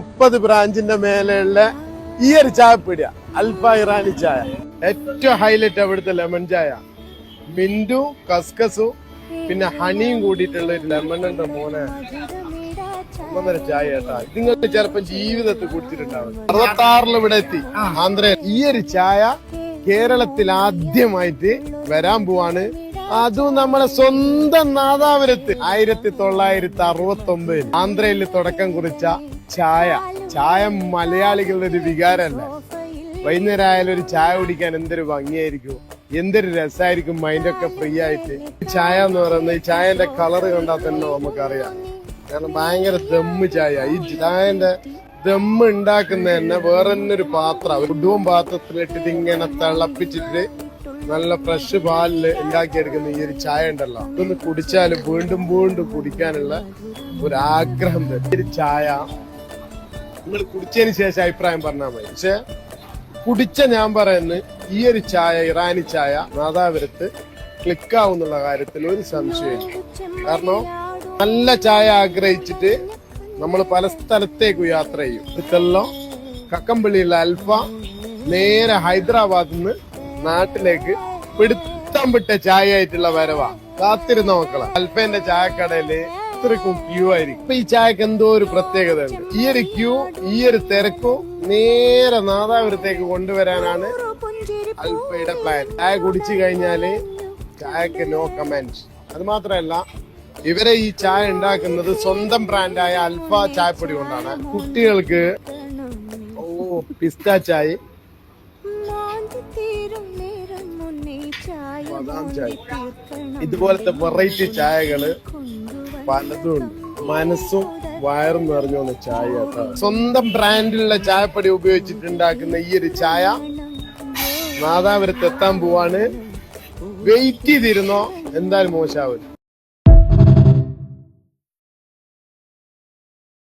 30 ബ്രാഞ്ചിന്റെ മേലെയുള്ള ഈ ഒരു ചായപ്പീടിയ അൽഫ ഇറാനി ചായ. ഏറ്റവും ഹൈലൈറ്റ് അവിടുത്തെ ലെമൺ ചായ. മിന്റും കസ്കസും പിന്നെ ഹണിയും കൂടിയിട്ടുള്ള ഒരു ലെമണിന്റെ മോനെ ഒന്നര ചായ കേട്ടാ. നിങ്ങൾക്ക് ചിലപ്പോ ജീവിതത്തിൽ കുടിച്ചിട്ടുണ്ടാവും. 66 ഇവിടെ എത്തി ആന്ധ്രയിൽ. ഈ ഒരു ചായ കേരളത്തിൽ ആദ്യമായിട്ട് വരാൻ പോവാണ്. അതും നമ്മളെ സ്വന്തം നാദാപുരത്ത് 1969 ആന്ധ്രയിൽ തുടക്കം കുറിച്ച ചായ. ചായ മലയാളികളുടെ ഒരു വികാരമല്ല. വൈകുന്നേരം ആയാലും ഒരു ചായ കുടിക്കാൻ എന്തൊരു ഭംഗിയായിരിക്കും, എന്തൊരു രസമായിരിക്കും, മൈൻഡൊക്കെ ഫ്രീ ആയിട്ട്. ചായ എന്ന് പറയുന്നത് ഈ ചായന്റെ കളറ് കണ്ടാൽ തന്നെ നമുക്കറിയാം. കാരണം ഭയങ്കര ദമ്മ് ചായ. ഈ ചായന്റെ ദമ്മ് ഉണ്ടാക്കുന്ന തന്നെ വേറെ തന്നെ ഒരു പാത്രം, ഉടുവും പാത്രത്തിലിട്ടിട്ട് ഇങ്ങനെ തിളപ്പിച്ചിട്ട് നല്ല ഫ്രഷ് പാലില് ഉണ്ടാക്കിയെടുക്കുന്ന ഈ ഒരു ചായ ഉണ്ടല്ലോ, ഇതൊന്ന് കുടിച്ചാൽ വീണ്ടും വീണ്ടും കുടിക്കാനുള്ള ഒരു ആഗ്രഹം തരും. ഈ ഒരു ചായ നിങ്ങൾ കുടിച്ചതിന് ശേഷം അഭിപ്രായം പറഞ്ഞാൽ മതി. പക്ഷെ കുടിച്ച ഞാൻ പറയുന്നത് ഈ ഒരു ചായ, ഇറാനി ചായ നാദാപുരത്ത് ക്ലിക്കാവും എന്നുള്ള കാര്യത്തിൽ ഒരു സംശയമില്ല. കാരണം നല്ല ചായ ആഗ്രഹിച്ചിട്ട് നമ്മൾ പല സ്ഥലത്തേക്കും യാത്ര ചെയ്യും. ഇതെല്ലാം കക്കമ്പള്ളിയുള്ള അൽഫ നേരെ ഹൈദരാബാദിൽ നിന്ന് നാട്ടിലേക്ക് പിടുത്തം വിട്ട ചായ ആയിട്ടുള്ള വരവാ. കാത്തിരുന്ന മക്കളെ അൽഫേന്റെ ചായക്കടയില് ഇത്രക്കും ക്യൂ ആയിരിക്കും. ഇപ്പൊ ഈ ചായക്ക് എന്തോ ഒരു പ്രത്യേകത ഉണ്ട്. ഈ ഒരു ക്യൂ, ഈ ഒരു തിരക്കും നേരെ നാദാപുരത്തേക്ക് കൊണ്ടുവരാനാണ് അൽഫയുടെ പ്ലാൻ. ചായ കുടിച്ചു കഴിഞ്ഞാല് ചായക്ക് നോ കമന്റ്. അത് മാത്രമല്ല, ഇവരെ ഈ ചായ ഉണ്ടാക്കുന്നത് സ്വന്തം ബ്രാൻഡായ അൽഫ ചായപ്പൊടി കൊണ്ടാണ്. കുട്ടികൾക്ക് പിസ്ത ചായ, ബദാം ചായ, ഇതുപോലത്തെ വെറൈറ്റി ചായകള് പലതും ഉണ്ട്. മനസ്സും വയറും നിറഞ്ഞു ചായ. സ്വന്തം ബ്രാൻഡിലുള്ള ചായപ്പൊടി ഉപയോഗിച്ചിട്ടുണ്ടാക്കുന്ന ഈ ഒരു ചായ നാദാപുരത്ത് എത്താൻ പോവാണ്. വെയിറ്റ് ചെയ്തിരുന്നോ, എന്തായാലും മോശമാവില്ല.